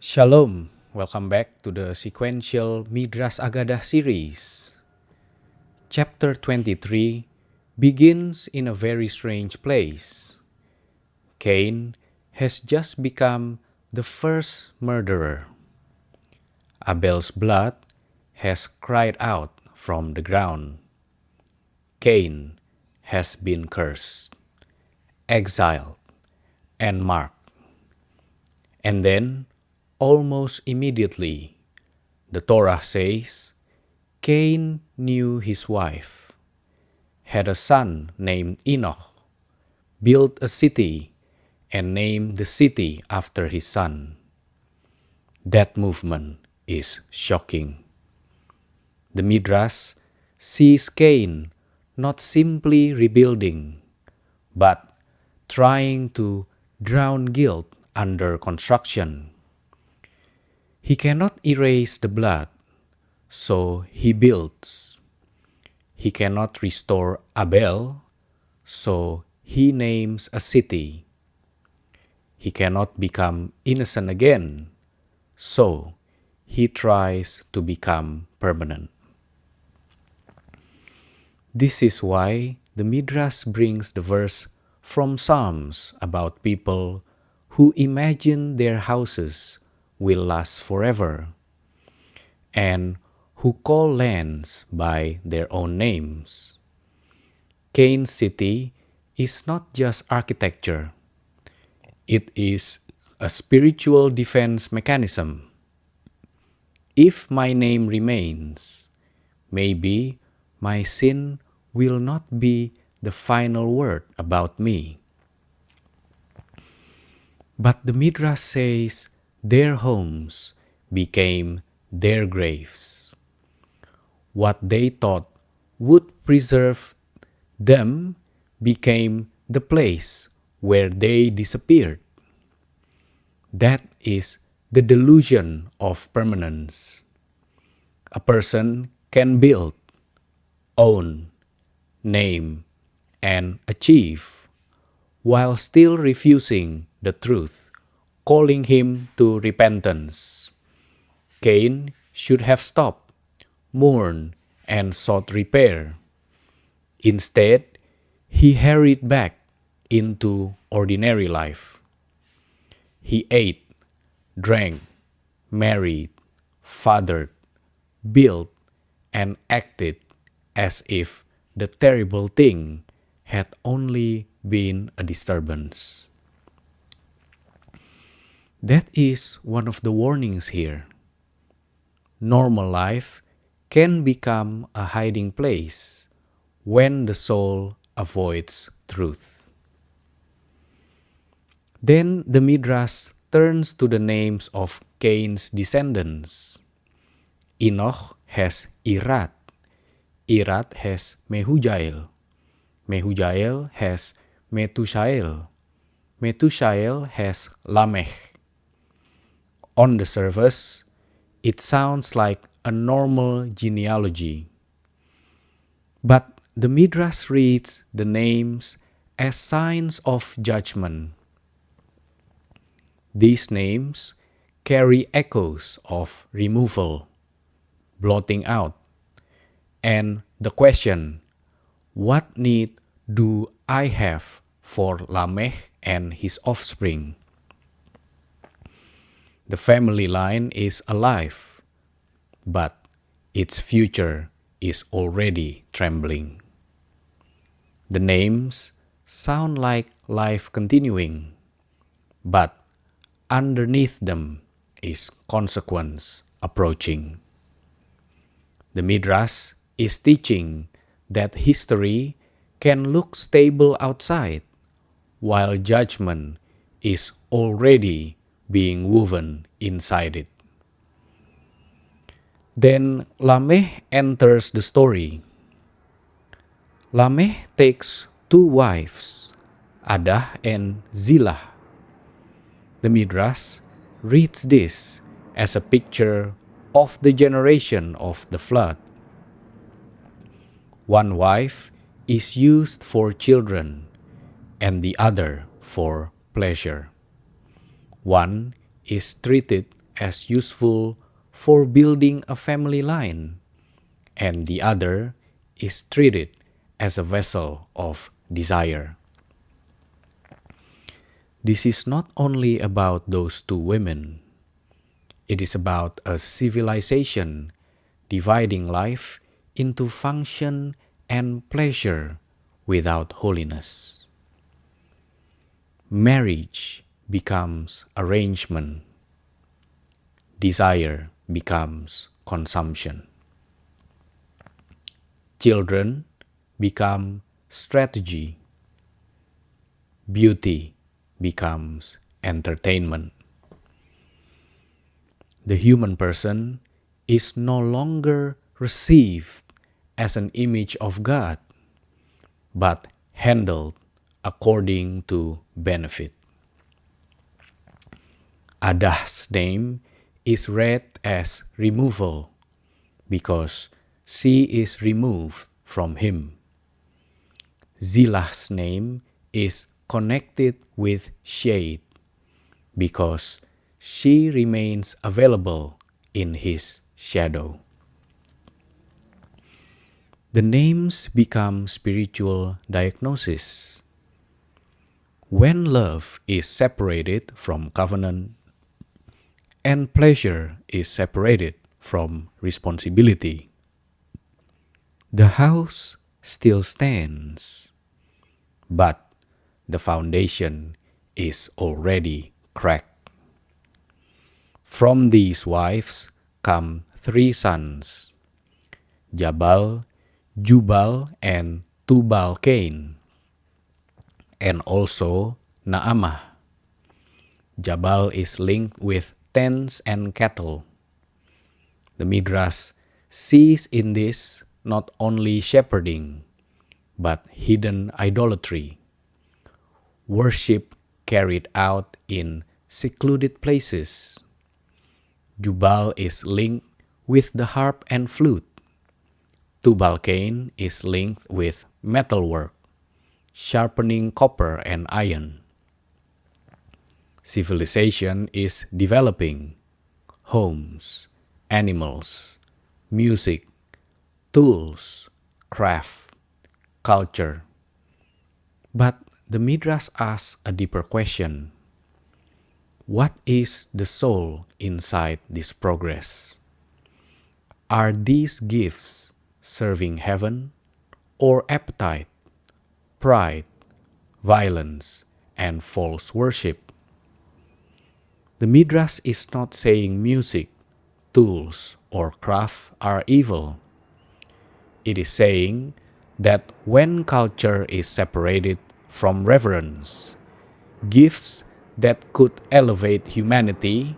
Shalom, welcome back to the Sequential Midrash Aggadah Series. Chapter 23 begins in a very strange place. Cain has just become the first murderer. Abel's blood has cried out from the ground. Cain has been cursed, exiled, and marked. And then, almost immediately, the Torah says, Cain knew his wife, had a son named Enosh, built a city, and named the city after his son. That movement is shocking. The Midrash sees Cain not simply rebuilding, but trying to drown guilt under construction. He cannot erase the blood, so he builds. He cannot restore Abel, so he names a city. He cannot become innocent again, so he tries to become permanent. This is why the Midrash brings the verse from Psalms about people who imagine their houses will last forever, and who call lands by their own names. Cain's city is not just architecture. It is a spiritual defense mechanism. If my name remains, maybe my sin will not be the final word about me. But the Midrash says their homes became their graves. What they thought would preserve them became the place where they disappeared. That is the delusion of permanence. A person can build, own, name, and achieve, while still refusing the truth, calling him to repentance. Cain should have stopped, mourned, and sought repair. Instead, he hurried back into ordinary life. He ate, drank, married, fathered, built, and acted as if the terrible thing had only been a disturbance. That is one of the warnings here. Normal life can become a hiding place when the soul avoids truth. Then the Midrash turns to the names of Cain's descendants. Enosh has Irad. Irad has Mehujael. Mehujael has Methushael. Methushael has Lamech. On the surface, it sounds like a normal genealogy. But the Midrash reads the names as signs of judgment. These names carry echoes of removal, blotting out, and the question, what need do I have for Lamech and his offspring? The family line is alive, but its future is already trembling. The names sound like life continuing, but underneath them is consequence approaching. The Midrash is teaching that history can look stable outside, while judgment is already being woven inside it. Then Lamech enters the story. Lamech takes two wives, Adah and Zillah. The Midrash reads this as a picture of the generation of the flood. One wife is used for children, and the other for pleasure. One is treated as useful for building a family line, and the other is treated as a vessel of desire. This is not only about those two women. It is about a civilization dividing life into function and pleasure without holiness. Marriage becomes arrangement. Desire becomes consumption. Children become strategy. Beauty becomes entertainment. The human person is no longer received as an image of God, but handled according to benefit. Adah's name is read as removal because she is removed from him. Zillah's name is connected with shade because she remains available in his shadow. The names become spiritual diagnosis. When love is separated from covenant and pleasure is separated from responsibility, the house still stands, but the foundation is already cracked. From these wives come 3 sons, Jabal, Jubal, and Tubal-Cain, and also Naamah. Jabal is linked with tents and cattle. The Midrash sees in this not only shepherding, but hidden idolatry, worship carried out in secluded places. Jubal is linked with the harp and flute. Tubal-Cain is linked with metalwork, sharpening copper and iron. Civilization is developing: homes, animals, music, tools, craft, culture. But the Midrash asks a deeper question. What is the soul inside this progress? Are these gifts serving heaven or appetite, pride, violence, and false worship? The Midrash is not saying music, tools, or craft are evil. It is saying that when culture is separated from reverence, gifts that could elevate humanity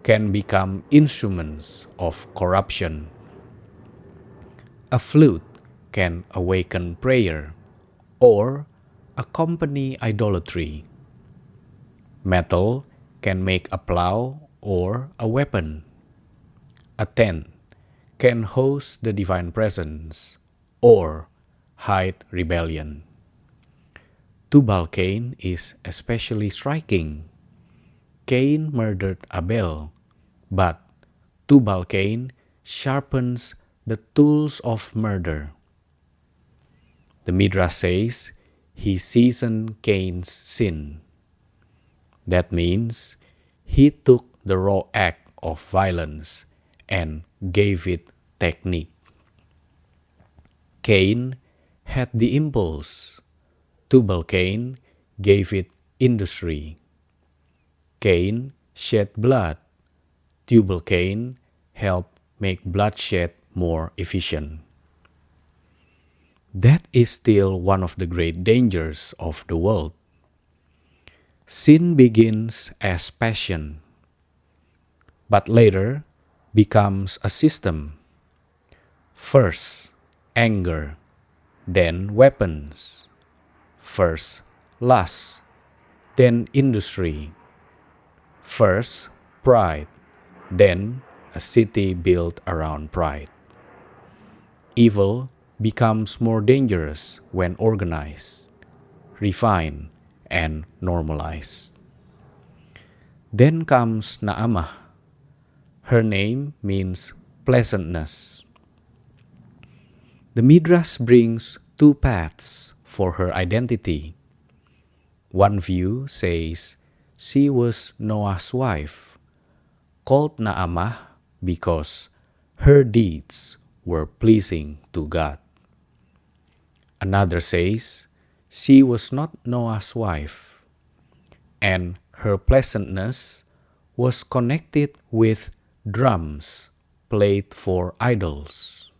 can become instruments of corruption. A flute can awaken prayer or accompany idolatry. Metal can make a plow or a weapon. A tent can host the divine presence or hide rebellion. Tubal-Cain is especially striking. Cain murdered Abel, but Tubal-Cain sharpens the tools of murder. The Midrash says he seasoned Cain's sin. That means he took the raw act of violence and gave it technique. Cain had the impulse. Tubal-Cain gave it industry. Cain shed blood. Tubal-Cain helped make bloodshed more efficient. That is still one of the great dangers of the world. Sin begins as passion, but later becomes a system. First, anger, then weapons. First, lust, then industry. First, pride, then a city built around pride. Evil becomes more dangerous when organized, refined, and normalized. Then comes Naamah, Her name means pleasantness. The Midrash brings two paths for her identity. One view says she was Noah's wife, called Naamah because her deeds were pleasing to God. Another says she was not Noah's wife, and her pleasantness was connected with drums played for idols.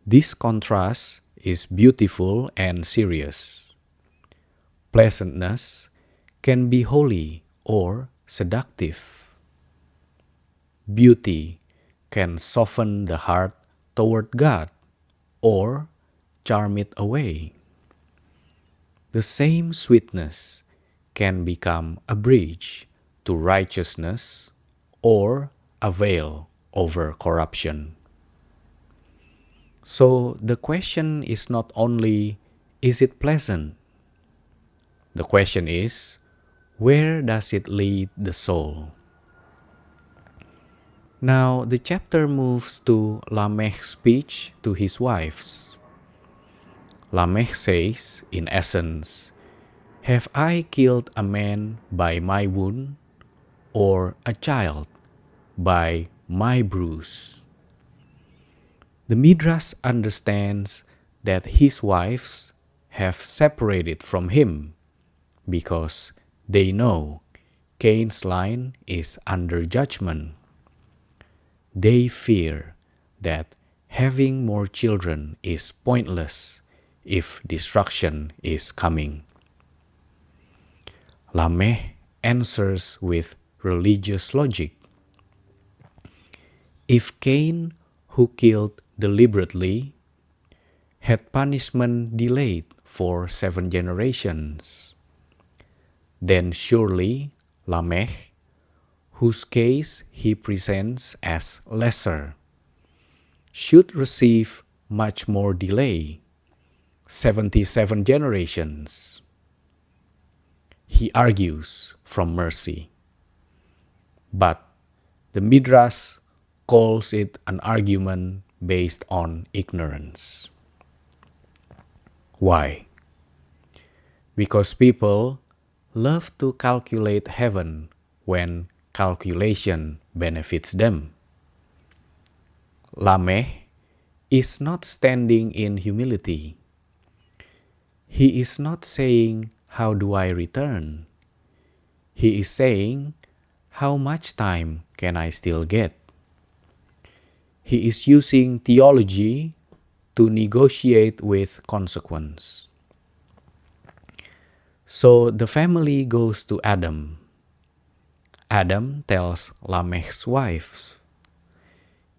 This contrast is beautiful and serious. Pleasantness can be holy or seductive. Beauty can soften the heart toward God or charm it away. The same sweetness can become a bridge to righteousness or a veil over corruption. So the question is not only, is it pleasant? The question is, where does it lead the soul? Now the chapter moves to Lamech's speech to his wives. Lamech says, in essence, "Have I killed a man by my wound, or a child by my bruise?" The Midrash understands that his wives have separated from him because they know Cain's line is under judgment. They fear that having more children is pointless if destruction is coming. Lamech answers with religious logic. If Cain, who killed deliberately, had punishment delayed for 7 generations, then surely Lamech, whose case he presents as lesser, should receive much more delay, 77 generations. He argues from mercy. But the Midrash calls it an argument based on ignorance. Why? Because people love to calculate heaven when calculation benefits them. Lamech is not standing in humility. He is not saying, "How do I return?" He is saying, "How much time can I still get?" He is using theology to negotiate with consequence. So the family goes to Adam. Adam tells Lamech's wives,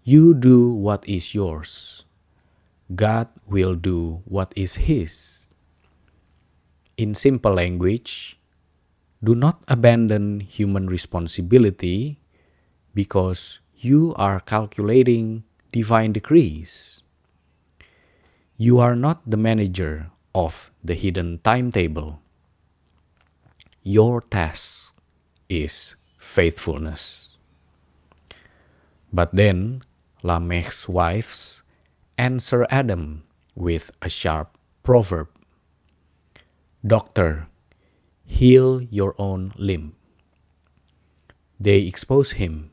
"You do what is yours. God will do what is his." In simple language, do not abandon human responsibility because you are calculating divine decrees. You are not the manager of the hidden timetable. Your task is faithfulness. But then Lamech's wives answer Adam with a sharp proverb. "Doctor, heal your own limb." They expose him.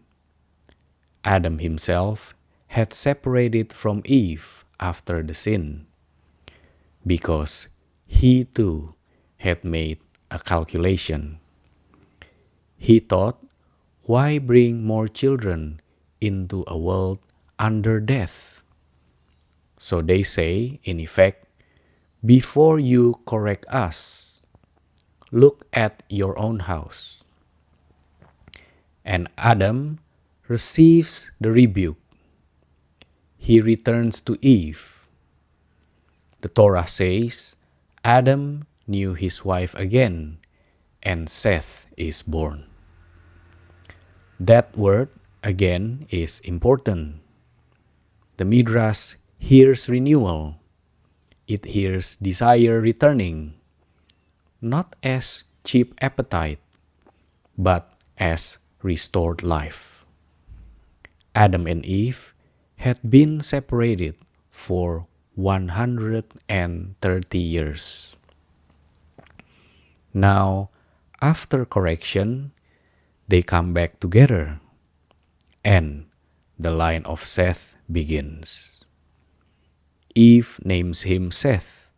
Adam himself had separated from Eve after the sin, because he too had made a calculation. He thought, why bring more children into a world under death? So they say, in effect, before you correct us, look at your own house. And Adam receives the rebuke. He returns to Eve. The Torah says, Adam knew his wife again, and Seth is born. That word, again, is important. The Midrash hears renewal. It hears desire returning, not as cheap appetite, but as restored life. Adam and Eve had been separated for 130 years. Now, after correction, they come back together, and the line of Seth begins. Eve names him Seth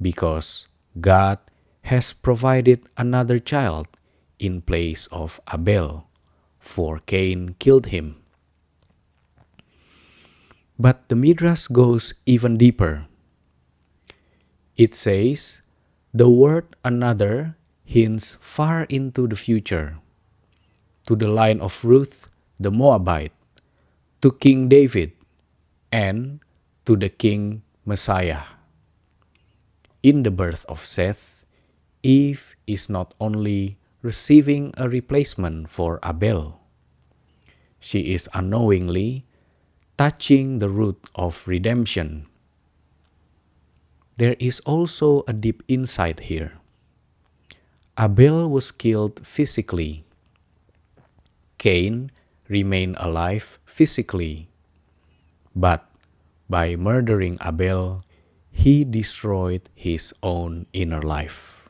because God has provided another child in place of Abel, for Cain killed him. But the Midrash goes even deeper. It says, the word another hints far into the future, to the line of Ruth the Moabite, to King David, and to the King Messiah. In the birth of Seth, Eve is not only receiving a replacement for Abel, she is unknowingly touching the root of redemption. There is also a deep insight here. Abel was killed physically. Cain remained alive physically. But by murdering Abel, he destroyed his own inner life.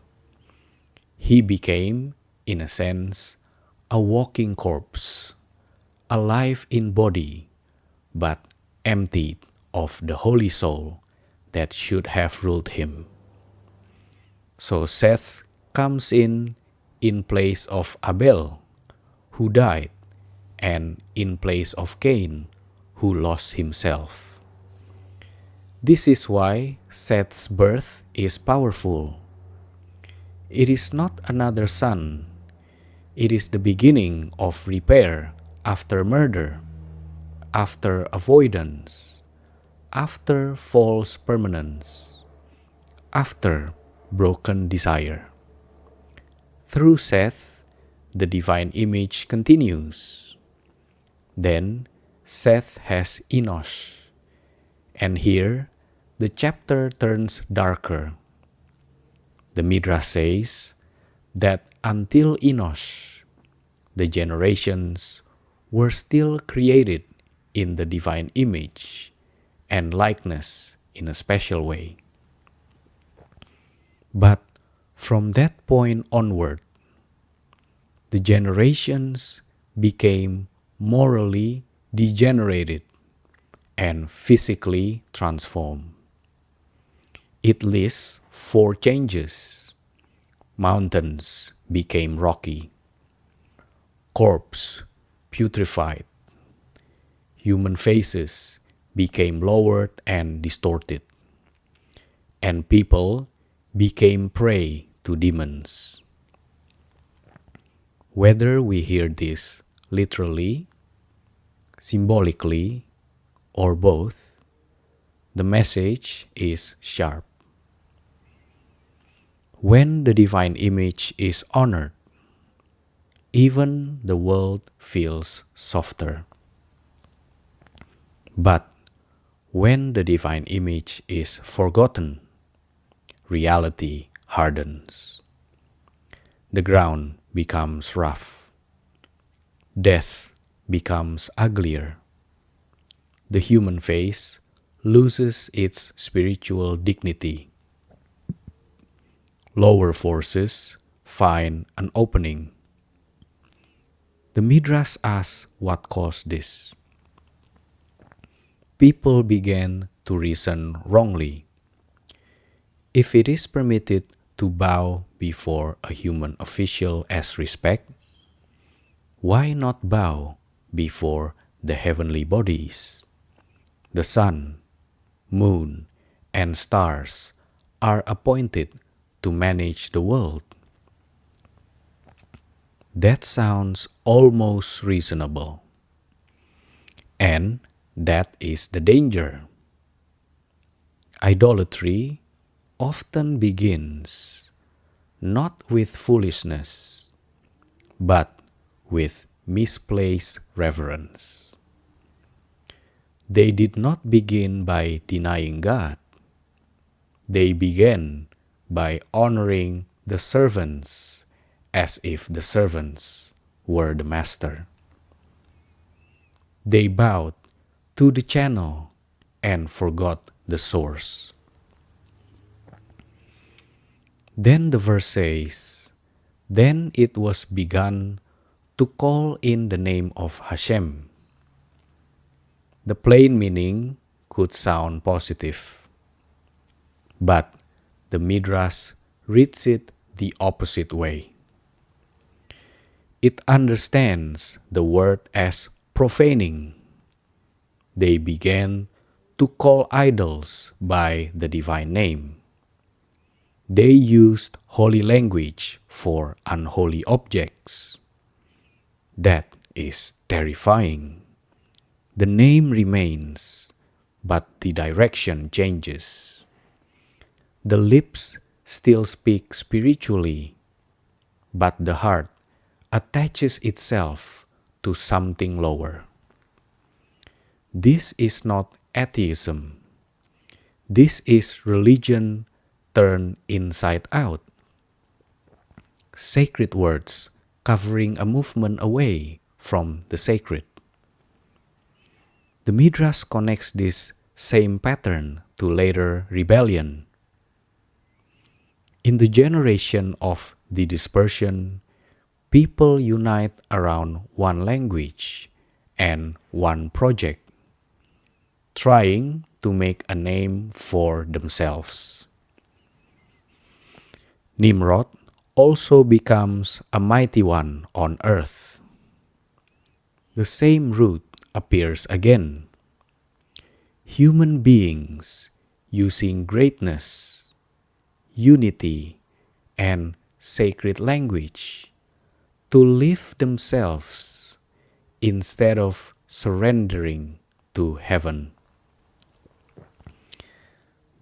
He became, in a sense, a walking corpse, alive in body, but emptied of the holy soul that should have ruled him. So Seth comes in place of Abel, who died, and in place of Cain, who lost himself. This is why Seth's birth is powerful. It is not another son. It is the beginning of repair after murder, after avoidance, after false permanence, after broken desire. Through Seth, the divine image continues. Then Seth has Enosh, and here the chapter turns darker. The Midrash says that until Enosh, the generations were still created in the divine image and likeness in a special way. But from that point onward, the generations became morally degenerated and physically transformed. It lists 4 changes. Mountains became rocky. Corpse putrefied. Human faces became lowered and distorted. And people became prey to demons. Whether we hear this literally, symbolically, or both, the message is sharp. When the divine image is honored, even the world feels softer. But when the divine image is forgotten, reality hardens. The ground becomes rough. Death becomes uglier. The human face loses its spiritual dignity. Lower forces find an opening. The Midrash asks what caused this. People began to reason wrongly. If it is permitted to bow before a human official as respect, why not bow before the heavenly bodies? The sun, moon, and stars are appointed to manage the world. That sounds almost reasonable. And that is the danger. Idolatry often begins not with foolishness, but with misplaced reverence. They did not begin by denying God. They began by honoring the servants as if the servants were the master. They bowed to the channel and forgot the source. Then the verse says, "Then it was begun to call in the name of Hashem." The plain meaning could sound positive, but the Midrash reads it the opposite way. It understands the word as profaning. They began to call idols by the divine name. They used holy language for unholy objects. That is terrifying. The name remains, but the direction changes. The lips still speak spiritually, but the heart attaches itself to something lower. This is not atheism. This is religion turned inside out. Sacred words covering a movement away from the sacred. The Midrash connects this same pattern to later rebellion. In the generation of the dispersion, people unite around one language and one project, trying to make a name for themselves. Nimrod also becomes a mighty one on earth. The same root appears again. Human beings using greatness, unity, and sacred language to lift themselves instead of surrendering to heaven.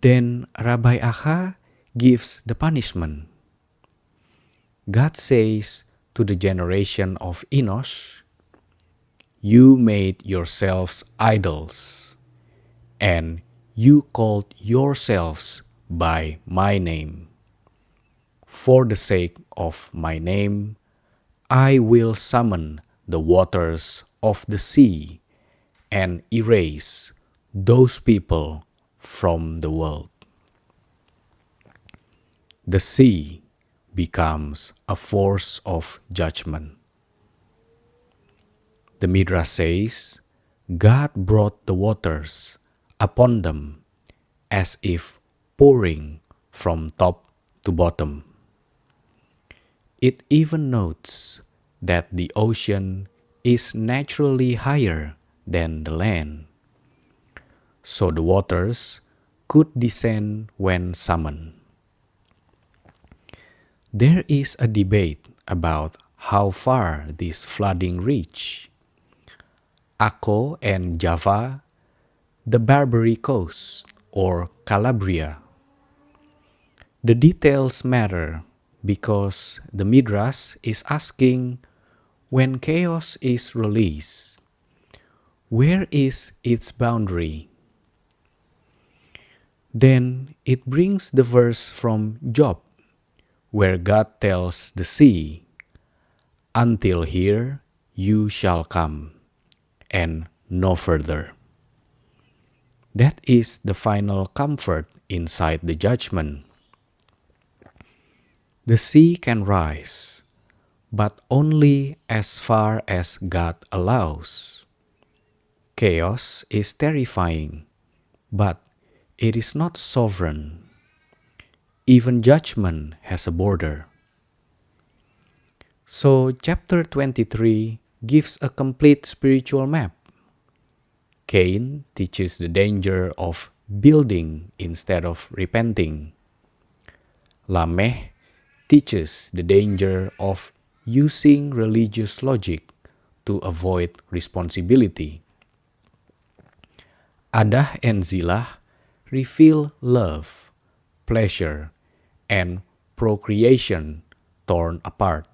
Then Rabbi Adah gives the punishment. God says to the generation of Enosh, "You made yourselves idols, and you called yourselves by my name. For the sake of my name, I will summon the waters of the sea and erase those people from the world." The sea becomes a force of judgment. The Midrash says, God brought the waters upon them as if pouring from top to bottom. It even notes that the ocean is naturally higher than the land, so the waters could descend when summoned. There is a debate about how far this flooding reached. Akko and Java, the Barbary coast, or Calabria. The details matter because the Midrash is asking, when chaos is released, where is its boundary? Then it brings the verse from Job, where God tells the sea, "Until here you shall come, and no further." That is the final comfort inside the judgment. The sea can rise, but only as far as God allows. Chaos is terrifying, but it is not sovereign. Even judgment has a border. So chapter 23 gives a complete spiritual map. Cain teaches the danger of building instead of repenting. Lamech teaches the danger of using religious logic to avoid responsibility. Adah and Zillah reveal love, pleasure, and procreation torn apart.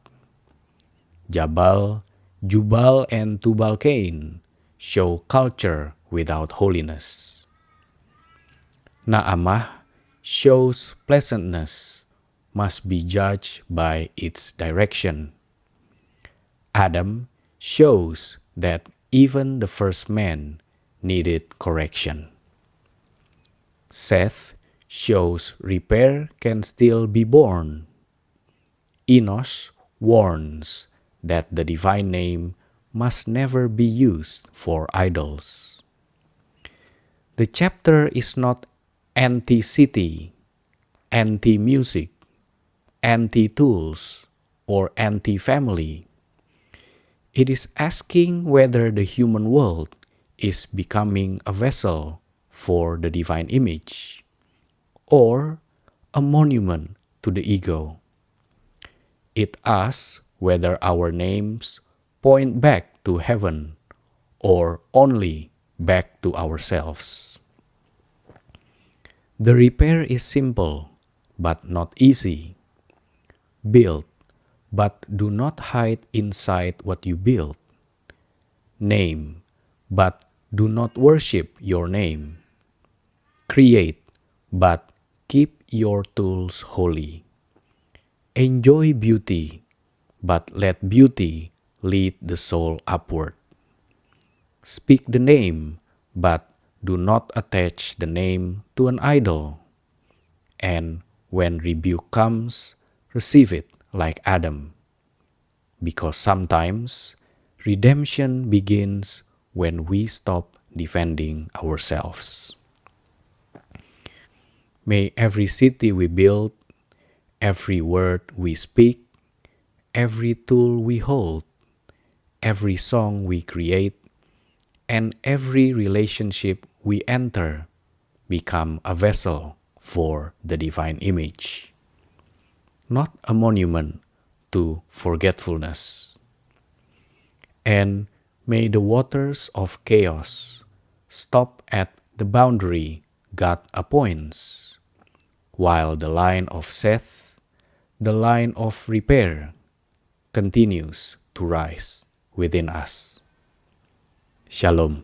Jabal, Jubal, and Tubal-Cain show culture without holiness. Naamah shows pleasantness must be judged by its direction. Adam shows that even the first man needed correction. Seth shows repair can still be born. Enosh warns that the divine name must never be used for idols. The chapter is not anti-city, anti-music, anti-tools, or anti-family. It is asking whether the human world is becoming a vessel for the divine image, or a monument to the ego. It asks whether our names point back to heaven or only back to ourselves. The repair is simple, but not easy. Build, but do not hide inside what you build. Name, but do not worship your name. Create, but keep your tools holy. Enjoy beauty, but let beauty lead the soul upward. Speak the name, but do not attach the name to an idol. And when rebuke comes, receive it like Adam. Because sometimes redemption begins when we stop defending ourselves. May every city we build, every word we speak, every tool we hold, every song we create, and every relationship we enter become a vessel for the divine image, not a monument to forgetfulness. And may the waters of chaos stop at the boundary God appoints, while the line of Seth, the line of repair, continues to rise within us. Shalom.